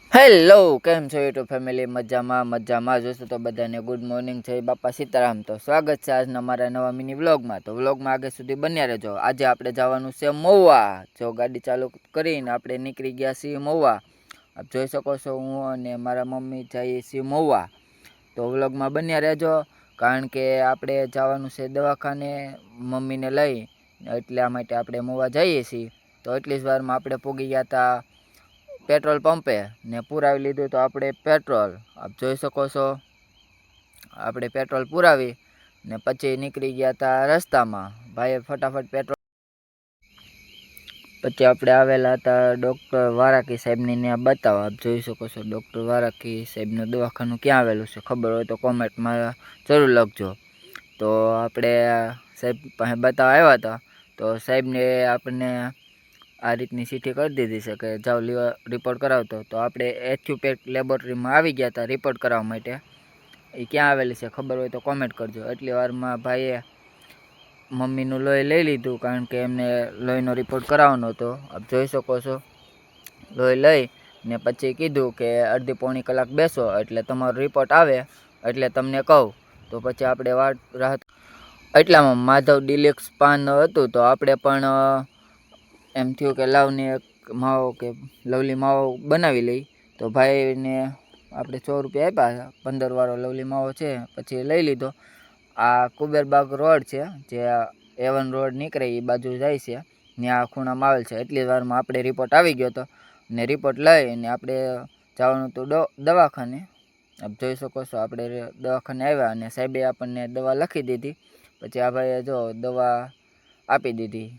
Hello, કેમ છો YouTube family? મજામાં જોશો તો બધાને ગુડ મોર્નિંગ છે બાપા સીતારામ. તો સ્વાગત છે આજના મારા નવા મિની વ્લોગમાં. તો વ્લોગમાં આગળ સુધી બન્યા રહેજો. આજે આપણે જવાનું છે મહુવા. જો ગાડી ચાલુ કરીને આપણે નીકળી ગયા છીએ મહુવા. આપ જોઈ શકો છો હું અને મારા મમ્મી જઈએ છીએ મહુવા. તો વ્લોગમાં બન્યા રહેજો, કારણ કે આપણે જવાનું છે દવાખાને મમ્મીને લઈ, એટલા માટે આપણે મહુવા જઈએ છીએ. તો એટલી જ વારમાં આપણે પહોંચી ગયા હતા પેટ્રોલ પંપે ને પુરાવી લીધું તો આપણે પેટ્રોલ. આપ જોઈ શકો છો આપણે પેટ્રોલ પુરાવી ને પછી નીકળી ગયા હતા રસ્તામાં. ભાઈએ ફટાફટ પેટ્રોલ. પછી આપણે આવેલા હતા ડૉક્ટર વારાકી સાહેબને ત્યાં બતાવવા. આપ જોઈ શકો છો ડૉક્ટર વારાકી સાહેબનું દવાખાનું ક્યાં આવેલું છે, ખબર હોય તો કોમેન્ટમાં જરૂર લખજો. તો આપણે સાહેબ પાસે બતાવવા આવ્યા હતા. તો સાહેબને આપણને આ રીતની ચિઠ્ઠી કરી દીધી છે કે જાઓ રિપોર્ટ કરાવતો. તો આપણે એથ્યુપેક લેબોરેટરીમાં આવી ગયા હતા રિપોર્ટ કરાવવા માટે. એ ક્યાં આવેલી છે ખબર હોય તો કોમેન્ટ કરજો. એટલી વારમાં ભાઈએ મમ્મીનું લોહી લઈ લીધું, કારણ કે એમને લોહીનો રિપોર્ટ કરાવવાનો હતો. આપ જોઈ શકો છો લોહી લઈ ને પછી કીધું કે અડધી પોણી કલાક બેસો એટલે તમારો રિપોર્ટ આવે એટલે તમને કહું. તો પછી આપણે રાહત એટલામાં માધવ ડિલેક્સ પાન હતું. તો આપણે પણ એમ થયું કે લાવને એક માવો કે લવલી માવો બનાવી લઈ. તો ભાઈને આપણે 100 રૂપિયા આપ્યા. 15 વાળો લવલી માવો છે, પછી લઈ લીધો. આ કુબેરબાગ રોડ છે, જે A1 રોડ નીકળે એ બાજુ જાય છે, ત્યાં ખૂણામાં આવેલ છે. એટલી વારમાં આપણે રિપોર્ટ આવી ગયો હતો ને રિપોર્ટ લઈને આપણે જવાનું હતું દવાખાને. આપ જોઈ શકો છો આપણે દવાખાને આવ્યા અને સાહેબે આપણને દવા લખી દીધી. પછી આ ભાઈએ જો દવા આપી દીધી.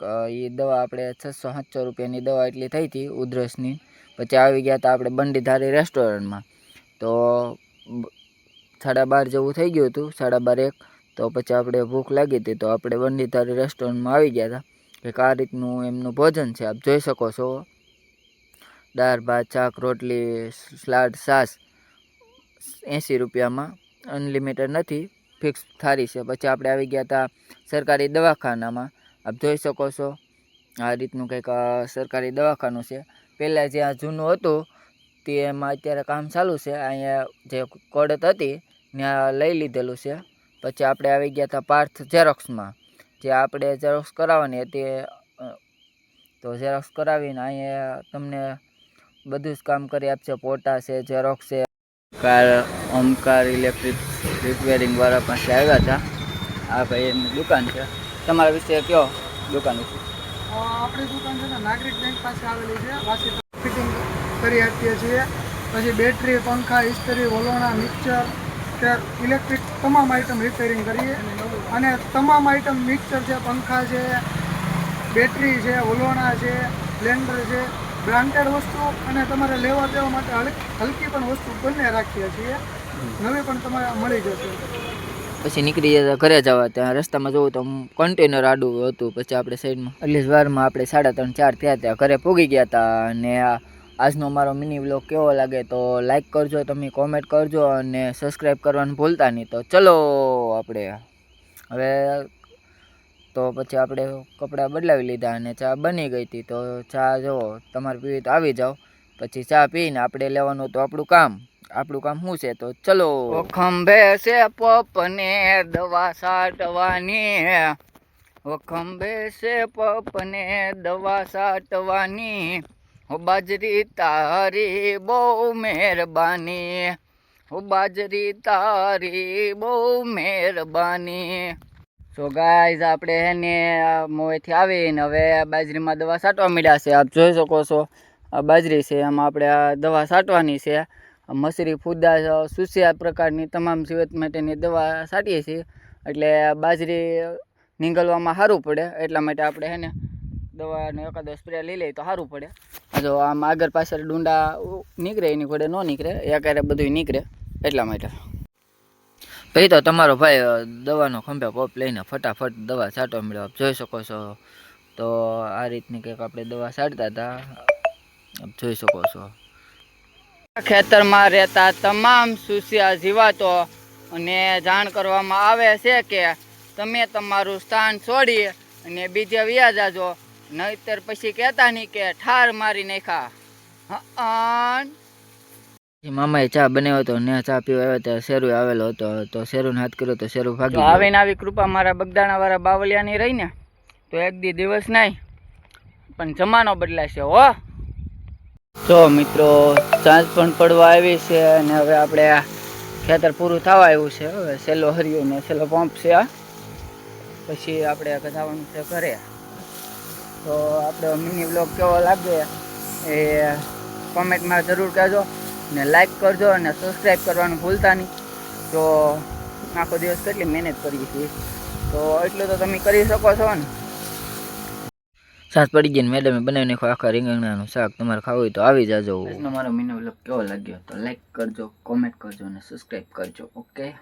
એ દવા આપણે 600-700 રૂપિયાની દવા એટલી થઈ હતી ઉધરસની. પછી આવી ગયા હતા આપણે બંડીધારી રેસ્ટોરન્ટમાં. તો 12:30 જેવું થઈ ગયું હતું, 12:30-1. તો પછી આપણે ભૂખ લાગી હતી તો આપણે બંડીધારી રેસ્ટોરન્ટમાં આવી ગયા હતા. કંઈક આ રીતનું એમનું ભોજન છે, આપ જોઈ શકો છો. દાળ ભાત શાક રોટલી સલાડ છાશ 80 રૂપિયામાં, અનલિમિટેડ નથી, ફિક્સ થાળી છે. પછી આપણે આવી ગયા હતા સરકારી દવાખાનામાં. આપ જોઈ શકો છો આ રીતનું કંઈક સરકારી દવાખાનું છે. પહેલાં જ્યાં જૂનું હતું તેમાં અત્યારે કામ ચાલુ છે. અહીંયા જે કોડત હતી ત્યાં લઈ લીધેલું છે. પછી આપણે આવી ગયા હતા પાર્થ ઝેરોક્સમાં, જે આપણે ઝેરોક્સ કરાવવાની હતી. તો ઝેરોક્સ કરાવીને અહીંયા તમને બધું જ કામ કરી આપશે. ફોટા છે, ઝેરોક્સ છે. ઓમકાર ઇલેક્ટ્રિક રિપેરિંગવાળા પાસે આવ્યા હતા. આ ભાઈ એમની દુકાન છે. તમારા વિશે કયો દુકાન વિશે? આપણી દુકાન છે ને નાગરિક બેંક પાસે આવેલી છે. વાસી ફિટિંગ કરી આપીએ છીએ. પછી બેટરી, પંખા, ઇસ્ત્રી, વલોણા, મિક્સર કે ઇલેક્ટ્રિક તમામ આઈટમ રિપેરિંગ કરીએ. અને તમામ આઈટમ મિક્સર છે, પંખા છે, બેટરી છે, વલોણા છે, બ્લેન્ડર છે, બ્રાન્ડેડ વસ્તુ અને તમારે લેવા દેવા માટે હલકી પણ વસ્તુ બંને રાખીએ છીએ. નવી પણ તમારે મળી જશે. પછી નીકળી જતા ઘરે જવા. ત્યાં રસ્તામાં જોવું તો કન્ટેનર આડું હતું. પછી આપણે સાઈડમાં એટલી જ વારમાં આપણે 3:30-4 થયા ત્યાં ઘરે પહોંચી ગયા હતા. અને આજનો મારો મિની વ્લોગ કેવો લાગે તો લાઈક કરજો, તમે કોમેન્ટ કરજો અને સબસ્ક્રાઈબ કરવાનું ભૂલતા નહીં. તો ચલો આપણે હવે. તો પછી આપણે કપડાં બદલાવી લીધા અને ચા બની ગઈ હતી. તો ચા જો તમારે પીવી તો આવી જાઓ. પછી ચા પીને આપણે લેવાનું હતું આપણું કામ. આપણું કામ શું છે તો ચલો. ખંભે છે પપને દવા છાંટવાની, ખંભે છે પપને દવા છાંટવાની, બાજરી તારી બહુ મહેરબાની, બાજરી તારી બહુ મહેરબાની. સો ગાઈઝ આપણે એને મોંથી આવીને હવે બાજરીમાં દવા છાંટવા માંડ્યા છે. આપ જોઈ શકો છો આ બાજરી છે, એમાં આપણે આ દવા છાંટવાની છે. મસરી, ફૂદા, સુસિયા પ્રકારની તમામ જીવત માટેની દવા છાંટીએ છીએ. એટલે બાજરી નીંગળવામાં સારું પડે, એટલા માટે આપણે છે ને દવાનો એકાદો સ્પ્રે લઈ લઈએ તો સારું પડે. જો આમ આગળ પાછળ ડુંડા નીકળે એની ઘોડે ન નીકળે, એકારે બધું નીકળે એટલા માટે. પછી તો તમારો ભાઈ દવાનો ખંભે પપ લઈને ફટાફટ દવા છાંટવા મળ્યો. આપ જોઈ શકો છો. તો આ રીતની કંઈક આપણે દવા છાંટતા હતા, આપ જોઈ શકો છો. ખેતરમાં રહેતા તમામ સુસિયા જીવાતો અને જાણ કરવામાં આવે છે કે તમે તમારું સ્થાન છોડી અને બીજે વ્યા જાજો, નહીતર પછી કહેતા નહીં કે ઠાર મારી નાખ્યા. મામાએ ચા બનાવ્યો હતો ને ચા પીવા આવ્યો ત્યારે શેરુ આવેલો હતો તો શેરુને હાથ કર્યો તો શેરુ ભાગી ગયો. આવીને આવી કૃપા મારા બગદાણા વાળા બાવલિયાની રહી ને તો એક દિવસ નહીં પણ જમાનો બદલાશે હો. જો મિત્રો સાંજ પણ પડવા આવી છે અને હવે આપણે ખેતર પૂરું થવા આવ્યું છે. હવે સેલો હરિયો ને સેલો પંપ છે આ પછી આપણે કઢાવવાનું છે ઘરે. તો આપણો મિની વ્લોગ કેવો લાગે એ કોમેન્ટમાં જરૂર કહેજો ને લાઈક કરજો અને સબસ્ક્રાઈબ કરવાનું ભૂલતા નહીં. તો આખો દિવસ કેટલી મહેનત કરીએ છીએ તો એટલું તો તમે કરી શકો છો ને. સાસ પડી ગઈ ને મેડમે બનાવી નાખો આખા રીંગણાનું શાક. તમારે ખાવું હોય તો આવી જાજો. આજનો મારો મિની વ્લોગ કેવો લાગ્યો તો લાઈક કરજો, કોમેન્ટ કરજો અને સબસ્ક્રાઈબ કરજો. ઓકે.